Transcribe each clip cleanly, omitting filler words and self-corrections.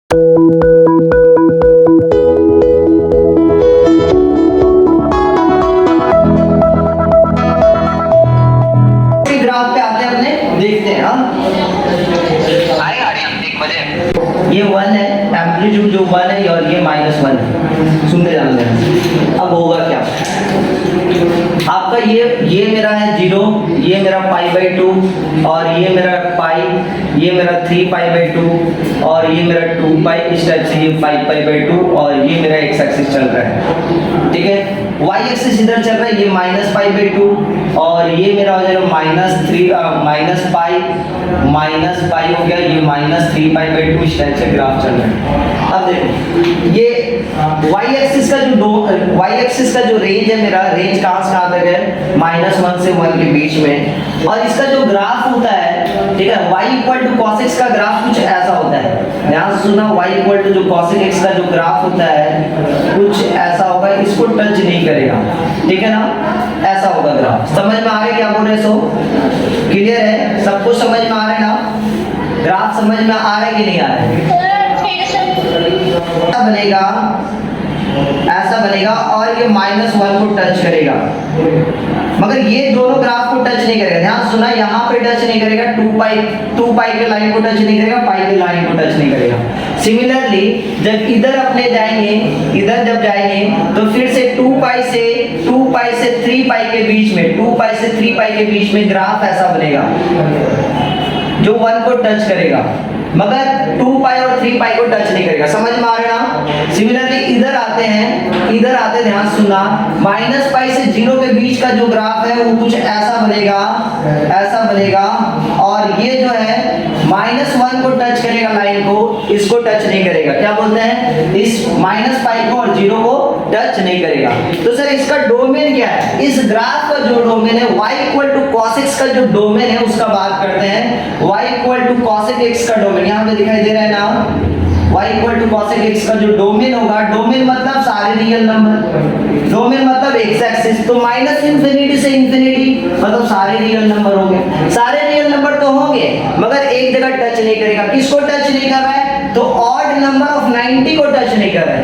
Graph पे आते हैं अपने, देखते हैं। ये 1 है, एम्पलीट्यूड जो 1 है और ये -1 है। सुनते जाना है। अब होगा क्या, आपका ये मेरा है 0, ये मेरा π/2 और ये मेरा पाई, ये मेरा 3π/2 और ये मेरा 2π, इस टाइप से ये 5π/2 और ये मेरा x एक्सिस चल रहा है। ठीक है, y एक्सिस इधर चल रहा है, ये -π/2 और ये मेरा हो जाएगा -π हो गया, ये -3π/2, इस टाइप से ग्राफ चल रहा है। अब देखो ये y एक्सिस का जो रेंज है, मेरा रेंज कहां से कहां तक है, -1 से 1 के बीच में। और इसका जो ग्राफ होता है, ठीक है, y = cos x का ग्राफ कुछ ऐसा होता है। ध्यान से सुना, y = जो cos x का जो ग्राफ होता है कुछ ऐसा होगा, इसको टच नहीं करेगा। ठीक है ना, ऐसा होगा ग्राफ। समझ में आ रहा है क्या बोल रहे, सो क्लियर है, सबको समझ में आ रहा है ना? ग्राफ समझ में आ रहा है कि नहीं आ रहा है? ऐसा बनेगा और ये -1 को टच करेगा, मगर ये दोनों ग्राफ को टच नहीं करेगा। ध्यान सुना, यहाँ पे टच नहीं करेगा, 2π के लाइन को टच नहीं करेगा, पाई के लाइन को टच नहीं करेगा। सिमिलरली जब इधर अपने जाएंगे, इधर जब जाएंगे तो फिर से 2π से 3π के बीच में, 2π से 3π के बीच में ग्राफ ऐसा बनेगा जो 1 को टच करेगा, मगर 2π और 3π को टच नहीं करेगा। समझ में आ रहा है ना? सिमिलरली इधर आते हैं, ध्यान सुनना, -π से 0 के बीच का जो ग्राफ है वो कुछ ऐसा बनेगा और ये जो है -1 को टच करेगा लाइन को, इसको टच नहीं करेगा। क्या बोलते हैं, इस -π को और 0 को टच नहीं करेगा। तो सर इसका डोमेन क्या है? इस ग्राफ का जो डोमेन है, y = cos x का जो डोमेन है उसका बात करते हैं। y = cos x का डोमेन यहाँ पे दिखाई दे रहा है ना, y = cos x का जो डोमेन होगा, डोमेन मतलब सारे रियल नंबर, डोमेन मतलब x एक्सिस, तो -∞ से ∞ मतलब सारे रियल नंबर होंगे। सारे रियल नंबर तो होंगे मगर एक जगह टच नहीं करेगा। किसको टच नहीं कर रहा है? तो ऑड नंबर ऑफ 90 को टच नहीं कर रहा है।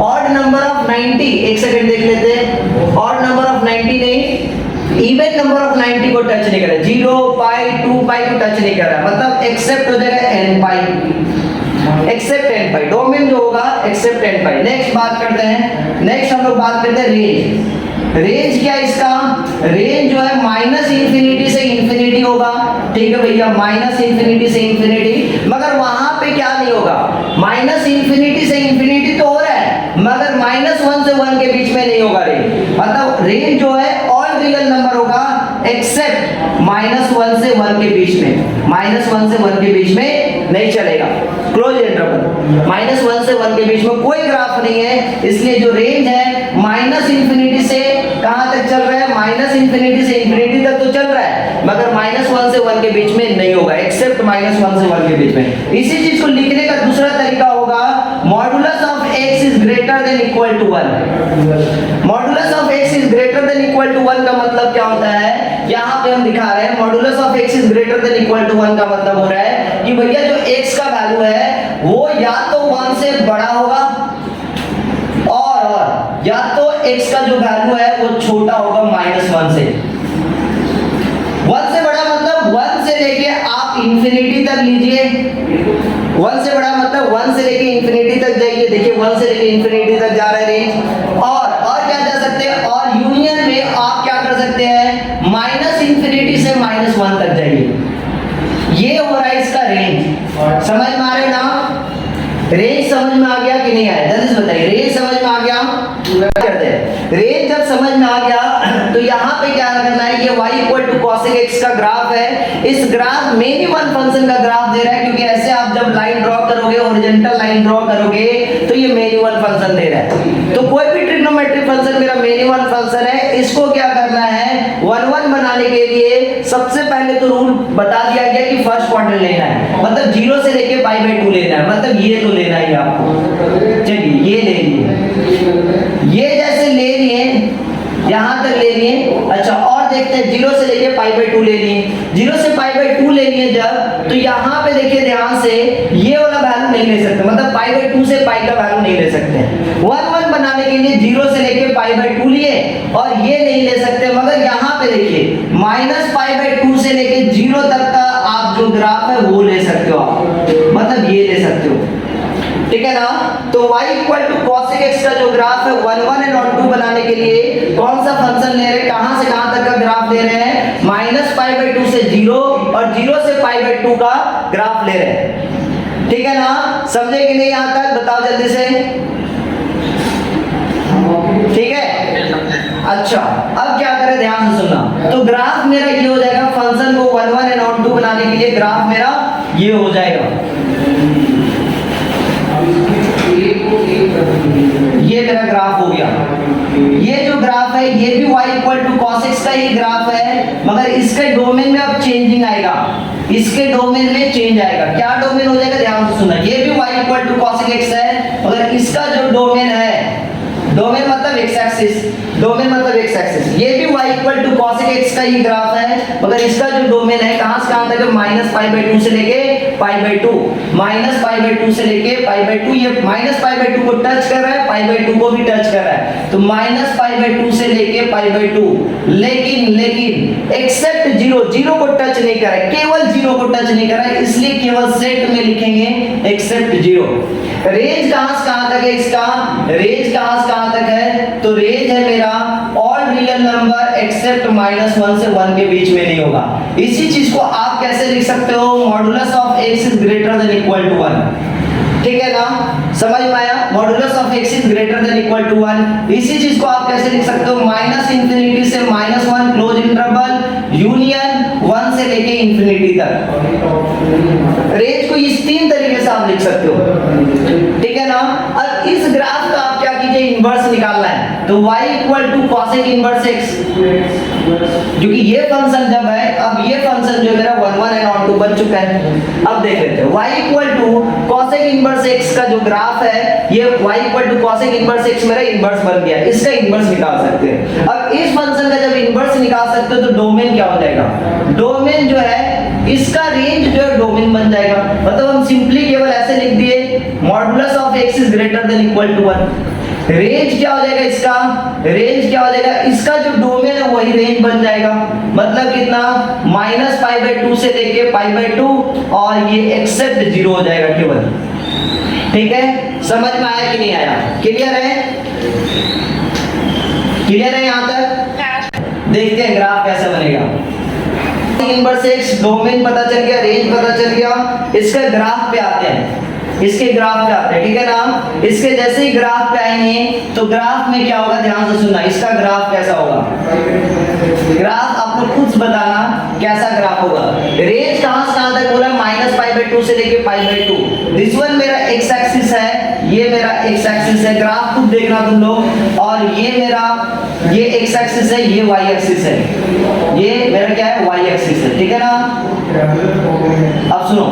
ऑड नंबर ऑफ 90, एक सेकंड देख लेते हैं। ऑड नंबर ऑफ 90 नहीं, इवन नंबर ऑफ 90 को टच नहीं कर रहा है। 0, π, 2π को टच नहीं कर रहा है, मतलब एक्सेप्ट हो जाएगा nπ, एक्सेप्ट nπ, डोमेन जो होगा एक्सेप्ट nπ। नेक्स्ट बात करते हैं, नेक्स्ट हम लोग बात करते हैं रेंज। रेंज क्या है इसका? रेंज जो है -∞ से ∞ होगा। ठीक है भैया, -∞ से ∞, मगर वहां पे क्या नहीं होगा, -∞ से ∞ तो हो रहा है, मगर -1 से 1 के बीच में नहीं होगा रेंज। मतलब रेंज जो है ऑल रियल नंबर होगा एक्सेप्ट -1 से 1 के बीच में, -1 से 1 के बीच में नहीं चलेगा। क्लोज इंटरवल, -1 से 1 के बीच में कोई ग्राफ नहीं है, इसलिए जो रेंज है -∞ से कहां तक चल रहा है, -∞ से ∞ तक तो चल रहा है, मगर -1 से 1 के बीच में नहीं होगा, एक्सेप्ट -1 से 1 के बीच में। इसी चीज को लिखने का दूसरा तरीका होगा, modulus of x is greater than equal to 1। Modulus of x is greater than equal to 1 का मतलब क्या होता है? यहाँ पे हम दिखा रहे हैं modulus of x is greater than equal to 1 का मतलब हो रहा है कि भैया जो x का वैल्यू है वो या तो 1 से बड़ा होगा और या तो x का जो वैल्यू है वो छोटा होगा -1 से। 1 से बड़ा मतलब 1 से लेके आप इंफिनिटी तक लीजिए, 1 से बड़ा मतलब 1 से लेके इंफिनिटी तक जाइए। देखिए 1 से लेके इंफिनिटी तक जा रहा है रेंज। और क्या जा सकते हैं, और यूनियन में आप क्या कर सकते हैं, -∞ से -1 तक जाइए। ये हो रहा है इसका रेंज। समझ में आ रहा है ना? रेंज समझ में आ गया कि नहीं आया? जल्दी से बताइए, रेंज समझ में आ गया? करते हैं, रेंज जब समझ में आ गया तो यहाँ पे क्या करना है, ये y = cos x का ग्राफ है। इस ग्राफ में भी 1 फंक्शन का ग्राफ दे रहा है, क्योंकि ऐसे आप जब लाइन ड्रॉ करोगे, हॉरिजॉन्टल लाइन ड्रॉ करोगे तो ये मेनी 1 फंक्शन दे रहा है। तो कोई भी ट्रिग्नोमेट्रिक फंक्शन मेरा मेनी 1 फंक्शन है, इसको क्या करना है, 1 बनाने के लिए सबसे पहले तो रूल बता दिया गया कि फर्स्ट क्वाड्रेंट लेना है, मतलब 0 से लेके π/2 लेना है, मतलब ये तो लेना ही आपको। चलिए ये ले लिए, ये जैसे ले लिए, यहां तक ले लिए। अच्छा, और देखते हैं 0 से लेके π/2 ले लिए, 0 से π/2 ले लिए जब, तो यहाँ पे देखिए ध्यान से ये वाला वैल्यू नहीं ले सकते, मतलब π/2 से पाई का वैल्यू नहीं ले सकते। 1 1 बनाने के लिए 0 से लेके π/2 लिए और ये नहीं ले सकते, मगर यहाँ पे देखिए -π/2 से लेके 0 तक का आप जो ग्राफ है वो ले सकते हो आप, मतलब ये ले सकते हो, ठीक है ना। तो y = cos x का जो ग्राफ है 1 1 और 2 बनाने के लिए कौन सा फंक्शन ले रहे हैं, कहां से कहां तक का ग्राफ ले रहे हैं, -π/2 से 0 और 0 से π/2 का ग्राफ ले रहे हैं, ठीक है ना। समझे कि नहीं यहां तक, बताओ जल्दी से, ठीक है। अच्छा अब क्या करें, ध्यान से सुनना। तो ग्राफ मेरा ये हो जाएगा, फंक्शन को 1 1 और 2 बनाने के लिए ग्राफ मेरा ये हो जाएगा, ये मेरा ग्राफ हो गया। ये जो ग्राफ है ये भी y = cos x का ही ग्राफ है, मगर इसके डोमेन में अब चेंजिंग आएगा, इसके डोमेन में चेंज आएगा। क्या डोमेन हो जाएगा, ध्यान से सुनना। ये भी y = cos x है, मगर इसका जो डोमेन है, डोमेन मतलब x एक्सिस, डोमेन मतलब x एक्सिस, ये भी y = cos x का ही ग्राफ है, मगर इसका जो डोमेन है कहां से कहां तक है, -π/2 से लेके π/2, -π/2 से लेके π/2, ये -π/2 को टच कर रहा है, π/2 को भी टच कर रहा है, तो -π/2 से लेके π/2, लेकिन एक्सेप्ट 0, 0 को टच नहीं कर रहा है, केवल 0 को टच नहीं कर रहा है, इसलिए केवल सेट में लिखेंगे एक्सेप्ट 0। रेंज कहां से कहां तक है इसका, रेंज कहां से कहां तक है, तो रेंज है मेरा ऑल रियल नंबर एक्सेप्ट -1 से 1 के बीच में नहीं होगा। इसी चीज को आप कैसे लिख सकते हो, modulus of x is greater than equal to 1, ठीक है ना, समझ में आया। Modulus of x is greater than equal to 1, इसी चीज को आप कैसे लिख सकते हो, -∞ से -1 क्लोज इंटरवल यूनियन 1 से लेके इंफिनिटी तक। रेंज को इस 3 तरीके से आप लिख सकते हो, ठीक है ना। अब इस ग्राफ का आप क्या कीजिए, इनवर्स निकालना है, तो y = cosec इनवर्स x, क्योंकि ये फंक्शन जब है, अब ये फंक्शन जो मेरा 1 1 और 2 बन चुका है। अब देख लेते हैं y = cosec इनवर्स x का जो ग्राफ है, ये y = cosec इनवर्स x मेरा इनवर्स बन गया, इसका इनवर्स निकाल सकते हैं। अब इस फंक्शन का जब इनवर्स निकाल सकते हो तो डोमेन क्या हो जाएगा, डोमेन जो है इसका रेंज जो है डोमेन बन जाएगा, मतलब हम सिंपली केवल ऐसे लिख दिए modulus of x is greater than equal to 1। Range क्या हो जाएगा इसका, रेंज क्या हो जाएगा, इसका जो डोमेन है वही रेंज बन जाएगा, मतलब कितना, -π/2 से लेके π/2 और ये एक्सेप्ट 0 हो जाएगा केवल, ठीक है। समझ में आया कि नहीं आया, क्लियर है, क्लियर है यहां तक। देखते हैं ग्राफ कैसे बनेगा। इनवर्स x डोमेन पता चल गया, रेंज पता चल गया, इसके ग्राफ पे आते हैं, इसके ग्राफ पे आते हैं, ठीक है ना। इसके जैसे ही ग्राफ पे आएंगे तो ग्राफ में क्या होगा, ध्यान से सुनना, इसका ग्राफ कैसा होगा, ग्राफ आपको खुद बताना कैसा ग्राफ होगा। रेंज कहां से कहां तक बोला, -π/2 से लेके π/2, दिस वन मेरा x एक्सिस है, ये मेरा x एक्सिस है, ग्राफ खुद देखना तुम लोग, और ये मेरा ये x एक्सिस है, ये y एक्सिस है, ये मेरा क्या है, y एक्सिस है, ठीक है ना। अब सुनो,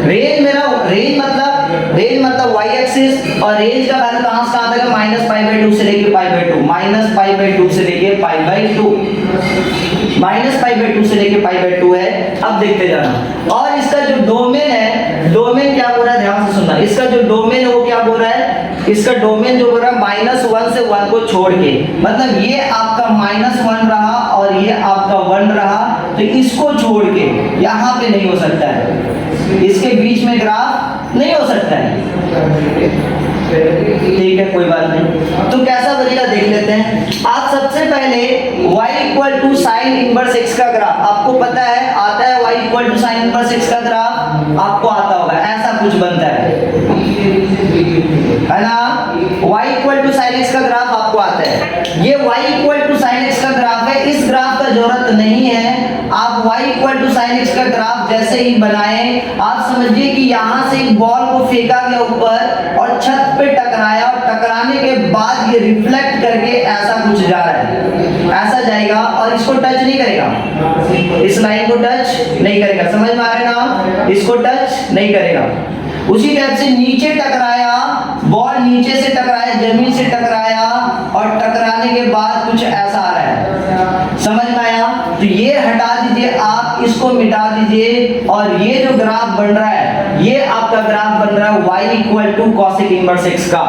रेंज मेरा, रेंज मतलब y एक्सिस, और रेंज का वैल्यू कहां से कहां तक है, -π/2 से लेके π/2, -π/2 से लेके π/2, -π/2 से लेके π/2 है। अब देखते जाना, और इसका जो डोमेन है, डोमेन क्या बोल रहा है, ध्यान से सुनना, इसका जो डोमेन है वो क्या बोल रहा है, इसका डोमेन जो बोल रहा है -1 से 1 को छोड़ के, मतलब ये आपका -1 रहा और ये आपका 1 रहा, तो इसको छोड़ के यहाँ पे नहीं हो सकता है, इसके बीच में ग्राफ नहीं हो सकता है, ठीक है, कोई बात नहीं। तो कैसा बनेगा देख लेते हैं। आप सबसे पहले y = sin इनवर्स x का ग्राफ, आपको पता है आता है, y = sin इनवर्स x का ग्राफ आपको आता होगा, ऐसा कुछ बनता है ना, y = sin x का ग्राफ आपको आता है, ये y = sin x का ग्राफ है, इस ग्राफ का जरूरत नहीं है, आप y = sin x का ग्राफ जैसे ही बनाए, आप समझिए कि यहाँ से एक बॉल को फेंका गया ऊपर और छत पे टकराया, और टकराने के बाद ये रिफ्लेक्ट करके ऐसा कुछ जा रहा है, ऐसा जाएगा और इसको टच नहीं करेगा, इस लाइन को टच नहीं करेगा, समझ में आ रहा है ना, इसको टच नहीं करेगा। उसी टाइप से नीचे टकराया, बॉल नीचे से टकराया, जमीन से टकराया, और टकराने के बाद कुछ ऐसा आ रहा है, समझ में आया? तो ये हटा दीजिए आप, इसको मिटा दीजिए, और ये जो ग्राफ बन रहा है ये आपका ग्राफ बन रहा है y equal to cosec inverse x का।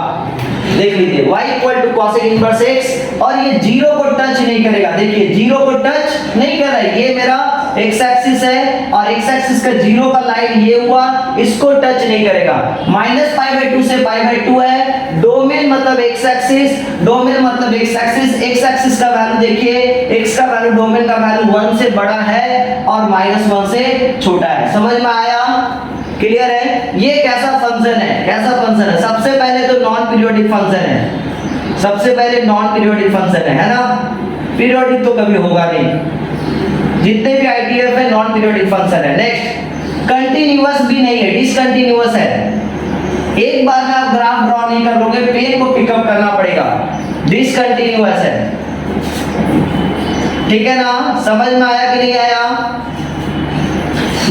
देख लीजिए y equal to cosec inverse x, और ये जीरो को टच नहीं करेगा। देखिए जीरो को टच नहीं कर रहा है, ये मेरा x एक्सिस है और x एक्सिस का जीरो का लाइन ये हुआ, इसको टच नहीं करेगा। माइनस पाई बाई 2 से पाई बाई 2 है, डोमेन मतलब x एक्सिस, डोमेन मतलब x एक्सिस, x एक्सिस का वैल्यू देखिए, x का वैल्यू डोमेन का वैल्यू 1 से बड़ा है और -1 से छोटा है। समझ में आया? क्लियर है? ये कैसा फंक्शन है? कैसा फंक्शन है? सबसे पहले तो नॉन पीरियोडिक फंक्शन है, सबसे पहले नॉन पीरियोडिक फंक्शन है ना? पीरियोडिक तो कभी होगा नहीं, जितने भी आईटीएफ है नॉन पीरियोडिक फंक्शन है। नेक्स्ट, कंटीन्यूअस भी नहीं है, डिसकंटीन्यूअस है। एक बार में आप ग्राफ ड्रॉ नहीं कर लोगे, पेन को पिकअप करना पड़ेगा। डिसकंटीन्यूअस है, ठीक है ना? समझ में आया कि नहीं आया?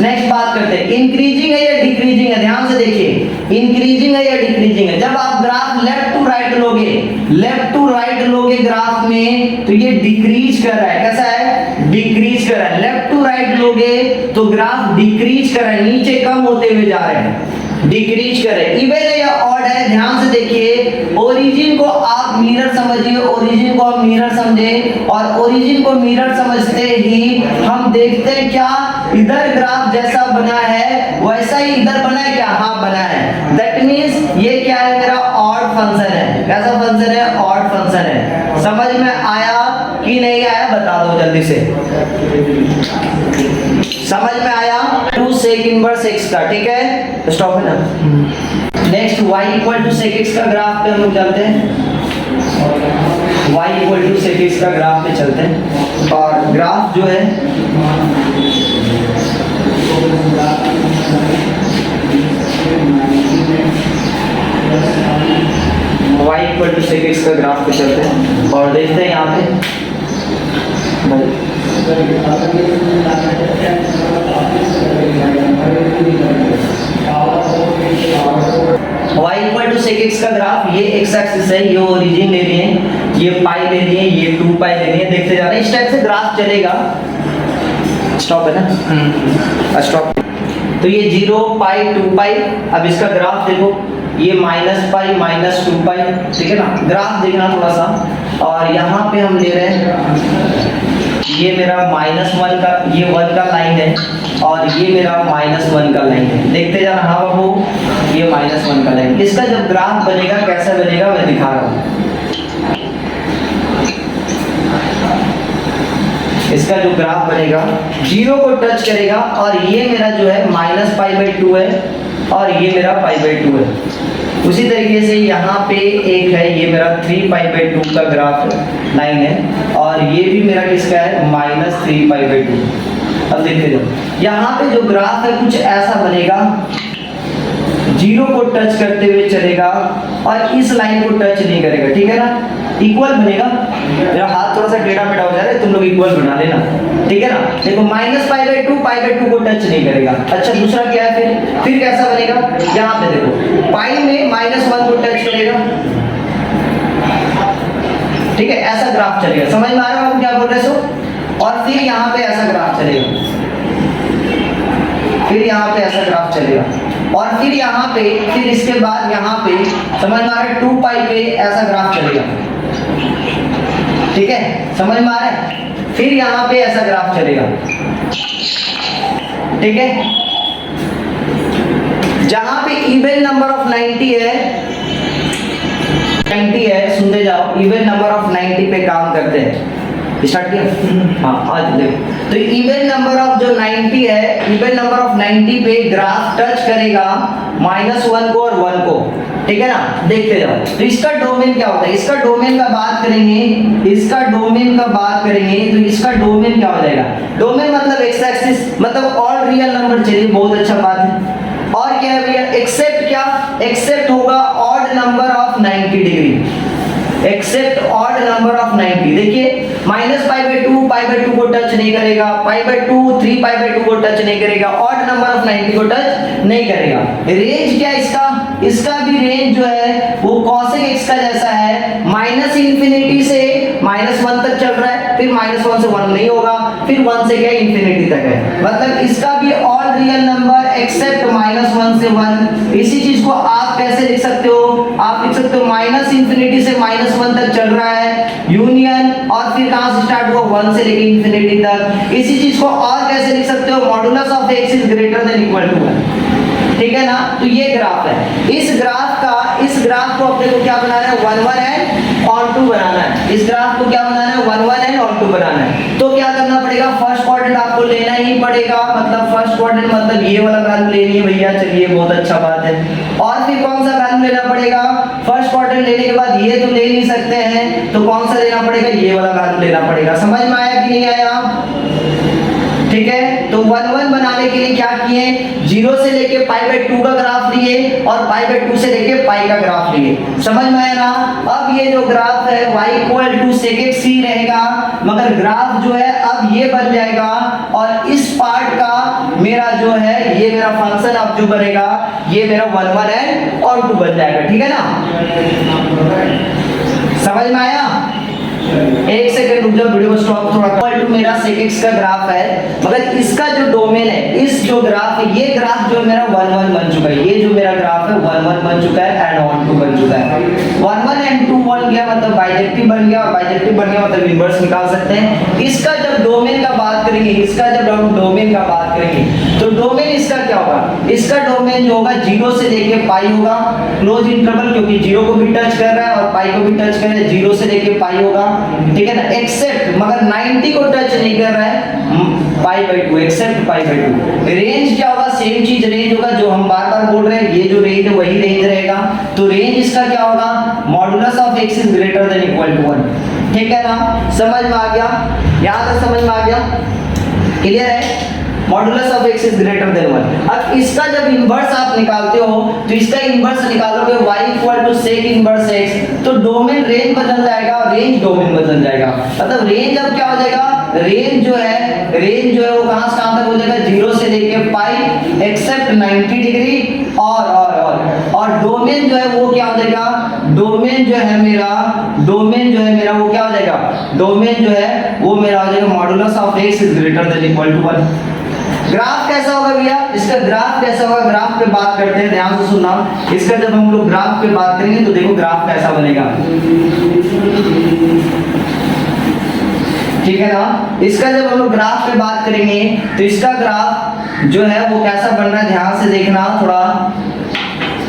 नेक्स्ट बात करते हैं, इंक्रीजिंग है या डिक्रीजिंग है? ध्यान से देखिए, इंक्रीजिंग है या डिक्रीजिंग है? जब आप ग्राफ लेफ्ट टू राइट लोगे, लेफ्ट टू राइट लोगे ग्राफ में, तो ये डिक्रीज कर रहा है। कैसा है? डिक्रीज कर रहा है। लेफ्ट टू राइट लोगे तो ग्राफ डिक्रीज कर रहा है, नीचे कम होते हुए जा रहे हैं, डिक्रीज कर रहे हैं। इवन है या ऑड है? ध्यान से देखिए, ओरिजिन को आप मिरर समझिए, ओरिजिन को आप मिरर समझे, और ओरिजिन को मिरर समझते ही हम देखते हैं क्या इधर ग्राफ जैसा बना है वैसा ही इधर बना है क्या? हाँ बना है। दैट मींस ये क्या है? मेरा ऑड फंक्शन है। कैसा फंक्शन है? ऑड फंक्शन है। समझ में आया कि नहीं आया? बता दो जल्दी से। समझ में आया? 2 sec इनवर्स x का, ठीक है? स्टॉप है ना? Next y equal to sec x का ग्राफ पे हम लोग चलते हैं। y equal to sec x का ग्राफ पे चलते हैं, और ग्राफ जो है y equal to sec x का ग्राफ पे चलते हैं और देखते हैं यहाँ पे y equal to sec x का ग्राफ, ये x एक्सिस है, ये ओरिजिन ले लिए, ये पाई ले लिए, ये 2 पाई ले लिए, देखते जा रहे हैं। इस टाइप से ग्राफ चलेगा। स्टॉप है ना? स्टॉप। तो ये 0 पाई 2 पाई, अब इसका ग्राफ देखो, ये माइनस पाई माइनस 2 पाई, ठीक है ना? ग्राफ देखना थोड़ा सा, और यहाँ पे हम ले रहे हैं, ये मेरा -1 का, ये 1 का लाइन है, और ये मेरा -1 का लाइन है। देखते जाना। हाँ बाबू, ये -1 का लाइन, इसका जब ग्राफ बनेगा कैसा बनेगा मैं दिखा रहा हूँ। इसका जो ग्राफ बनेगा 0 को टच करेगा, और ये मेरा जो है -π/2 है, और ये मेरा π/2 है। उसी तरीके से यहाँ पे एक है, ये मेरा 3π/2 का ग्राफ लाइन है, और ये भी मेरा किसका है? -3π/2। अब देखते जाओ, यहाँ पे जो ग्राफ है कुछ ऐसा बनेगा, 0 को टच करते हुए चलेगा और इस लाइन को टच नहीं करेगा, ठीक है ना? इक्वल बनेगा। मेरा हाथ थोड़ा सा टेढ़ा मेढ़ा हो जा रहा है, तुम लोग इक्वल बना लेना, ठीक है ना? देखो -π/2 को टच नहीं करेगा। अच्छा, दूसरा क्या है फिर कैसा बनेगा? यहाँ पे देखो, पाई में -1 को टच करेगा, ठीक है? ऐसा ग्राफ चलेगा। समझ में आ रहा है क्या बोल रहे सो? और फिर यहाँ पे ऐसा ग्राफ चलेगा, फिर यहाँ पे ऐसा ग्राफ चलेगा, और फिर यहाँ पे, फिर इसके बाद यहाँ पे, समझ में आ रहा है? 2 पाई पे ऐसा ग्राफ चलेगा, ठीक है? समझ में आ रहा है? फिर यहाँ पे ऐसा ग्राफ चलेगा, ठीक है? जहां पे इवन नंबर ऑफ 90 है, 90 है, सुनते जाओ, इवन नंबर ऑफ 90 पे काम करते हैं। स्टार्ट किया? हाँ, आज देखो, तो इवन नंबर ऑफ जो 90 है, इवन नंबर ऑफ 90 पे ग्राफ टच करेगा -1 को और 1 को, ठीक है ना? देखते जाओ। तो इसका डोमेन क्या होता है? इसका डोमेन का बात करेंगे, इसका डोमेन का बात करेंगे, तो इसका डोमेन क्या हो जाएगा? डोमेन मतलब एक्स एक्सिस, मतलब ऑल रियल नंबर। चलिए, बहुत अच्छा बात है। और क्या है भैया? एक्सेप्ट क्या? एक्सेप्ट होगा odd number of 90 degree, except odd number of 90। देखिए, -π/2 π/2 को टच नहीं करेगा, π/2 3π/2 को टच नहीं करेगा, ऑड नंबर ऑफ 90 को टच नहीं करेगा। रेंज क्या इसका? इसका भी रेंज जो है वो cosec x का जैसा है, -∞ से -1 तक चल रहा है। फिर -1 से 1 नहीं होगा, फिर 1 से क्या इंफिनिटी तक है। मतलब इसका भी ऑल रियल नंबर एक्सेप्ट -1 से 1। इसी चीज को आप कैसे लिख सकते हो, आप लिख सकते हो माइनस इंफिनिटी से -1 तक चल रहा है यूनियन, और फिर कहां से स्टार्ट हुआ 1 से लेके इंफिनिटी तक। इसी चीज को और कैसे लिख सकते हो, modulus of x is greater than equal to 1, ठीक है ना। तो ये ग्राफ है, इस ग्राफ को अपने को क्या बनाना है, 1 1 एंड ऑन 2 बनाना है। इस ग्राफ को क्या बनाना है, 1 1 एंड ऑन 2 बनाना है। तो क्या करना पड़ेगा, फर्स्ट क्वाड्रेंट आपको लेना ही पड़ेगा, मतलब फर्स्ट क्वाड्रेंट मतलब ये वाला वैल्यू लेनी है भैया, चलिए बहुत अच्छा बात है। और फिर कौन सा वैल्यू लेना पड़ेगा, फर्स्ट क्वाड्रेंट लेने के बाद ये तो ले नहीं सकते हैं, तो कौन सा लेना पड़ेगा, ये वाला वैल्यू लेना पड़ेगा। समझ में आया कि नहीं आया, ठीक है। तो 1 1 बनाने के लिए क्या किए, 0 से लेके π/2 का ग्राफ लिए और π/2 से लेके पाई का ग्राफ लिए। समझ में आया ना। अब ये जो ग्राफ है y = sec x ही रहेगा, मगर ग्राफ जो है अब ये बन जाएगा, और इस पार्ट का मेरा जो है ये मेरा फंक्शन अब जो बनेगा ये मेरा 1 1 एंड और 2 बन जाएगा, ठीक है ना। समझ में आया। एक सेकंड रुक जाओ, वीडियो को स्टॉप थोड़ा। मेरा sec x का ग्राफ है, मगर इसका जो डोमेन है, इस जो ग्राफ है, ये ग्राफ जो मेरा 1 1 बन चुका है, ये जो मेरा ग्राफ है 1 1 बन चुका है एंड ऑन 2 बन चुका है। 1 1 एंड 2 बन गया मतलब बाइजेक्टिव बन गया, और बाइजेक्टिव बन गया मतलब इनवर्स निकाल सकते हैं। इसका जब डोमेन का बात करेंगे, इसका जब हम डोमेन का बात करेंगे, तो डोमेन इसका क्या होगा, इसका डोमेन जो होगा 0 से लेके पाई होगा, क्लोज इंटरवल, क्योंकि 0 को भी टच कर रहा है और पाई को भी टच कर रहा है, 0 से लेके पाई होगा, ठीक है ना। एक्सेप्ट मगर 90 को टच नहीं कर रहा है, π/2 एक्सेप्ट π/2। रेंज क्या होगा, सेम चीज रेंज होगा जो हम बार बार बोल रहे हैं, ये जो रेंज है वही रेंज रहेगा। तो रेंज इसका क्या होगा, modulus of x is greater than equal to 1, ठीक है ना। समझ में आ गया, यहां तक समझ में आ गया, क्लियर है। Modulus of x is greater then 1। अब इसका जब इनवर्स आप निकालते हो, तो इसका इनवर्स निकालोगे y = sec इनवर्स x, तो डोमेन रेंज बदल जाएगा और रेंज डोमेन बदल जाएगा। मतलब रेंज अब क्या हो जाएगा, रेंज जो है वो कहां से कहां तक हो जाएगा, 0 से लेके पाई एक्सेप्ट 90 डिग्री, और डोमेन जो है वो क्या हो जाएगा, डोमेन जो है मेरा वो क्या हो जाएगा, डोमेन जो है वो मेरा हो जाएगा modulus of x is greater than equal to 1। Graph कैसा होगा भैया, इसका ग्राफ कैसा होगा, ग्राफ पे बात करते हैं, ध्यान से सुनना। इसका जब हम लोग ग्राफ पे बात करेंगे तो देखो ग्राफ कैसा बनेगा, ठीक है ना। इसका जब हम लोग ग्राफ पे बात करेंगे तो इसका ग्राफ जो है वो कैसा बन रहा है, ध्यान से देखना थोड़ा।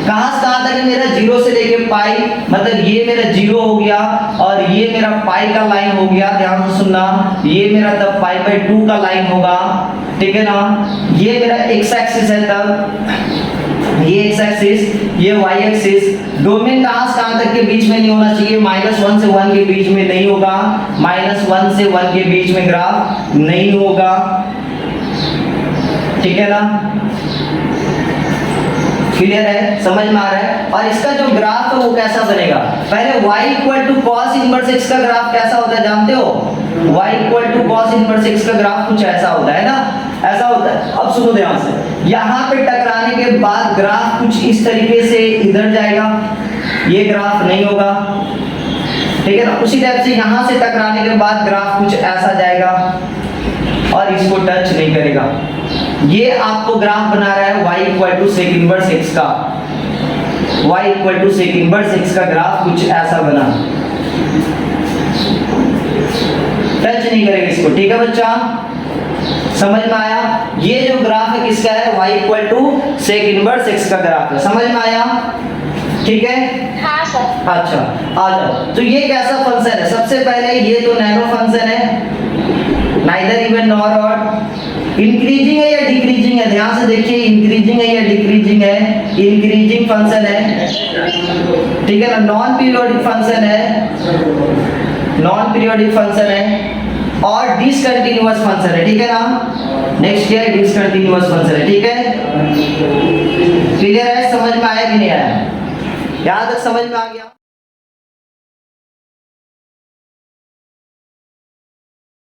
कहां से कहां तक है मेरा, 0 से लेके पाई, मतलब ये मेरा 0 हो गया और ये मेरा पाई का लाइन हो गया, ध्यान से सुनना। ये मेरा तब π/2 का लाइन होगा, ठीक है ना। ये मेरा x एक्सिस है, तब ये x एक्सिस, ये y एक्सिस। डोमेन कहां से कहां तक के बीच में नहीं होना चाहिए, -1 से 1 के बीच में नहीं होगा, -1 से 1 के बीच में ग्राफ नहीं होगा, ठीक है ना। क्लियर है, समझ में आ रहा है। और इसका जो ग्राफ है वो कैसा बनेगा, पहले y = cos इनवर्स x का ग्राफ कैसा होता है जानते हो, y = cos इनवर्स x का ग्राफ कुछ ऐसा होता है ना, ऐसा होता है। अब सुनो ध्यान से, यहाँ पे टकराने के बाद ग्राफ कुछ इस तरीके से इधर जाएगा, ये ग्राफ नहीं होगा, ठीक है ना। उसी टाइप से यहाँ से टकराने के बाद ग्राफ कुछ ऐसा जाएगा और इसको टच नहीं करेगा। ये आपको ग्राफ बना रहा है y = sec इनवर्स x का, y = sec इनवर्स x का ग्राफ कुछ ऐसा बना, टच नहीं करेगा इसको, ठीक है बच्चा, समझ में आया। ये जो ग्राफ है किसका है, y = sec इनवर्स x का ग्राफ है, समझ में आया, ठीक है। हाँ सर। अच्छा आ जाओ, तो ये कैसा फंक्शन है, सबसे पहले ये तो नैरो फंक्शन है, neither even nor odd. Increasing है या डिक्रीजिंग है, ध्यान से देखिए, इंक्रीजिंग है या डिक्रीजिंग है, इंक्रीजिंग फंक्शन है, ठीक है ना। नॉन पीरियोडिक फंक्शन है, नॉन पीरियोडिक फंक्शन है, और डिसकंटिन्यूअस फंक्शन है, ठीक है ना। नेक्स्ट क्या है, डिसकंटिन्यूअस फंक्शन है, ठीक है। क्लियर है, समझ में आया कि नहीं आया, यहां तक समझ में आ गया।